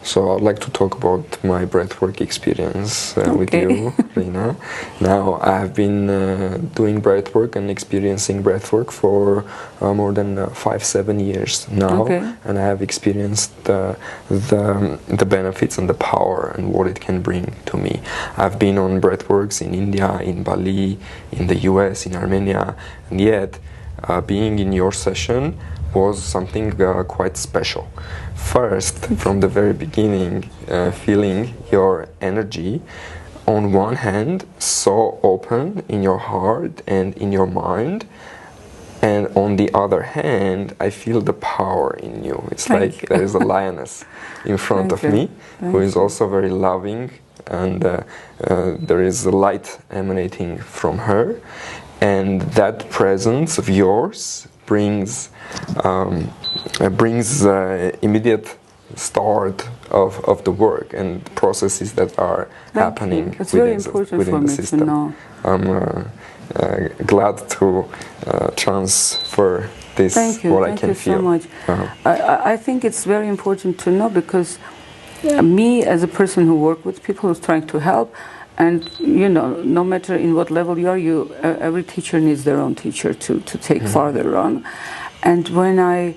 So I'd like to talk about my breathwork experience with you, Rina. Now, I have been doing breathwork and experiencing breathwork for more than 5-7 years now, and I have experienced the benefits and the power and what it can bring to me. I've been on breathworks in India, in Bali, in the US, in Armenia, and yet being in your session was something quite special. First, from the very beginning, feeling your energy on one hand so open in your heart and in your mind, and on the other hand I feel the power in you. It's like there is a lioness in front of me who is also very loving, and there is a light emanating from her, and that presence of yours brings immediate start of the work and processes that are happening within the system. I'm glad to transfer this, what I can feel. Thank you so much. I think it's very important to know, because me as a person who works with people who's trying to help, and you know, no matter in what level you are, every teacher needs their own teacher to take farther on. And when I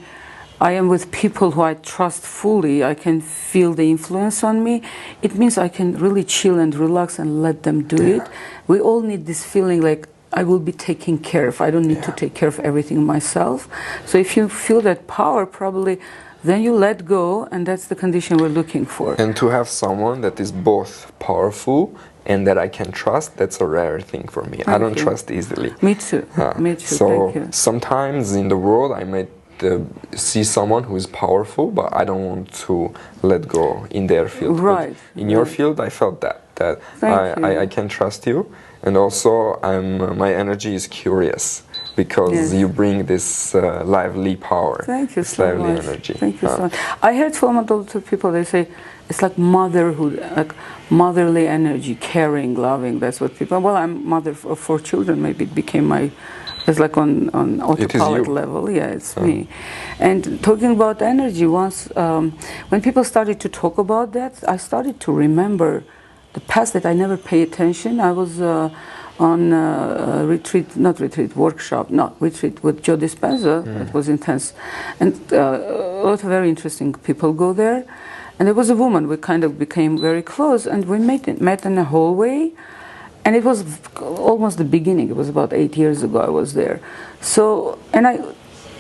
am with people who I trust fully, I can feel the influence on me. It means I can really chill and relax and let them do it. We all need this feeling like I will be taken care of. I don't need to take care of everything myself. So if you feel that power, probably then you let go, and that's the condition we're looking for. And to have someone that is both powerful and that I can trust, that's a rare thing for me. I don't trust easily. Me too. Me too. So sometimes in the world I might see someone who is powerful, but I don't want to let go in their field. Right. But in your field, I felt that I can trust you, and also my energy is curious, because you bring this lively power. Thank you this so lively much. energy. Thank you so much. I heard from a lot of people, they say it's like motherhood, like motherly energy, caring, loving. That's what people. Well, I'm mother of 4 children. Maybe it became my. It's like on autopilot level. Yeah, it's me. And talking about energy, once when people started to talk about that, I started to remember the past that I never paid attention. I was on retreat with Joe Dispenza. It was intense, and a lot of very interesting people go there. And there was a woman. We kind of became very close, and we met in a hallway. And it was almost the beginning. It was about 8 years ago I was there. So, and I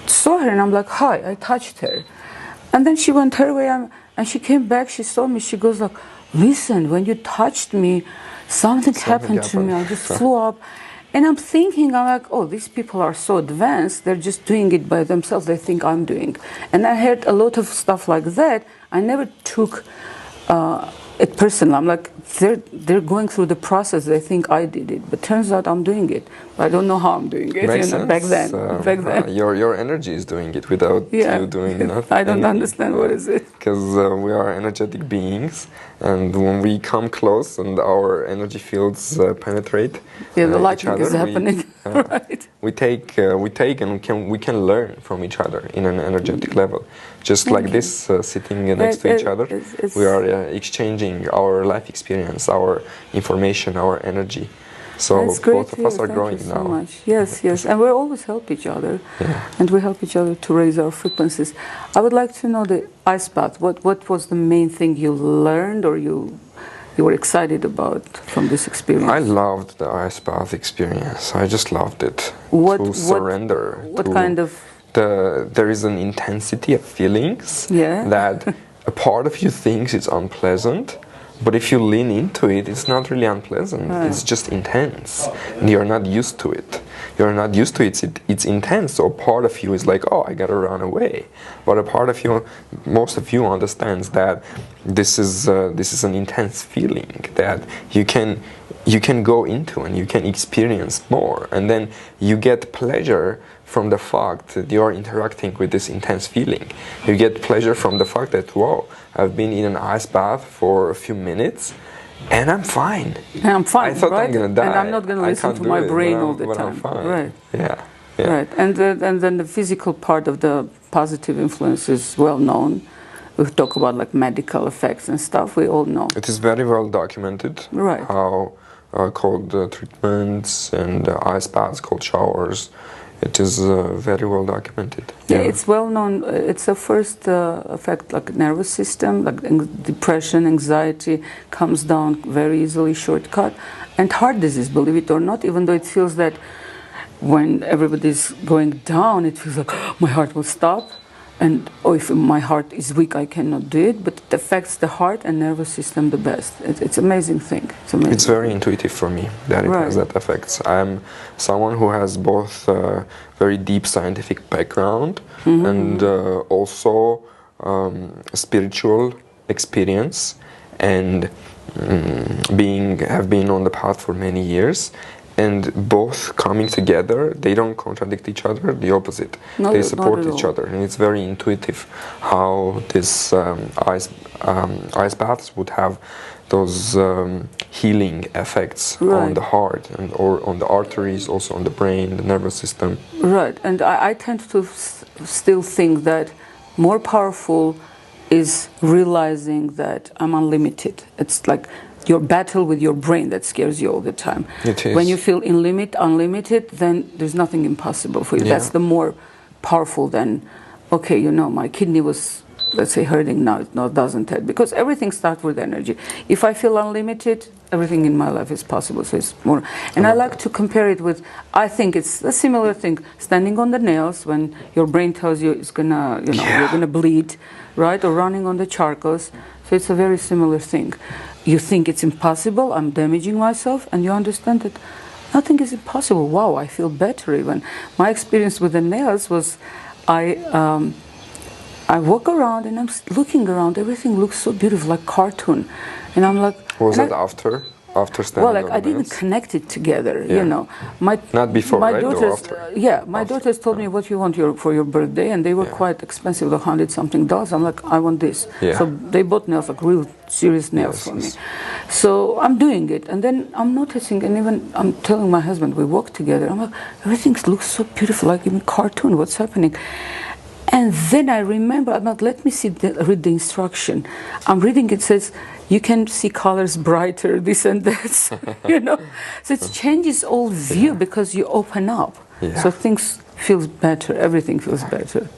saw her and I'm like, hi, I touched her. And then she went her way, and she came back, she saw me, she goes like, listen, when you touched me, something happened to me, I just flew up. And I'm thinking, I'm like, oh, these people are so advanced, they're just doing it by themselves, they think I'm doing. And I heard a lot of stuff like that. I never took it personal. I'm like, they're going through the process. They think I did it, but turns out I'm doing it. I don't know how I'm doing it. Makes sense. Back then, your energy is doing it without you doing nothing. I don't understand what is it. Because we are energetic beings, and when we come close and our energy fields penetrate, the lightning is happening. Right. We take and we can learn from each other in an energetic level. Just like this, sitting next to each other, we are exchanging our life experience, our information, our energy. So both of us are growing now. So much. Yes, and we always help each other, and we help each other to raise our frequencies. I would like to know the ice bath. What was the main thing you learned, or you were excited about from this experience? I loved the ice bath experience. I just loved it. To surrender. What kind of? There is an intensity of feelings that a part of you thinks it's unpleasant, but if you lean into it, it's not really unpleasant. It's just intense, and you're not used to it. You're not used to it. It's intense. So part of you is like, oh, I gotta run away. But a part of you, most of you, understands that this is an intense feeling that you can go into and you can experience more, and then you get pleasure from the fact that you are interacting with this intense feeling. You get pleasure from the fact that, wow, I've been in an ice bath for a few minutes and I'm fine. I'm fine, I thought I'm going to die. And I'm not going to listen to my brain all the time. I'm fine. Right. Yeah. Right. And then the physical part of the positive influence is well known. we talk about like medical effects and stuff, we all know. It is very well documented, Right. how cold treatments and ice baths, cold showers, it is very well documented. Yeah, it's well known. It's a first effect, like nervous system, like depression, anxiety comes down very easily, shortcut. And heart disease, believe it or not, even though it feels that when everybody's going down, it feels like my heart will stop. And if my heart is weak, I cannot do it. But it affects the heart and nervous system the best. It's an amazing thing. It's amazing. It's very intuitive for me that it has that effects. I'm someone who has both very deep scientific background and also spiritual experience, and have been on the path for many years. And both coming together, they don't contradict each other, the opposite. No, they support each all. other, and it's very intuitive how this ice baths would have those healing effects on the heart and or on the arteries, also on the brain, the nervous system. Right, and I tend to still think that more powerful is realizing that I'm unlimited. It's like your battle with your brain that scares you all the time. It is. When you feel unlimited, then there's nothing impossible for you. Yeah. That's the more powerful than, okay, you know, my kidney was, let's say, hurting now, it doesn't hurt. Because everything starts with energy. If I feel unlimited, everything in my life is possible. So it's more. And I like to compare it with, I think it's a similar thing, standing on the nails when your brain tells you it's gonna, you know, you're gonna bleed, right? Or running on the charcoals. So it's a very similar thing. You think it's impossible, I'm damaging myself, and you understand that nothing is impossible. Wow, I feel better even. My experience with the nails was, I walk around and I'm looking around, everything looks so beautiful, like cartoon. And I'm like... Was that after standing well, like on I the didn't nails? connect it together, you know. Not before, my right? daughters, Or after? my daughters told me what you want for your birthday, and they were quite expensive, like $100-something. I'm like, I want this. Yeah. So they bought nails, like real serious nails for me. So I'm doing it, and then I'm noticing, and even I'm telling my husband, we walk together, I'm like, everything looks so beautiful, like even cartoon, what's happening? And then I remember, I'm like, let me read the instruction. I'm reading, it says, you can see colors brighter, this and that, you know. So it changes all view because you open up. So things feels better, everything feels better.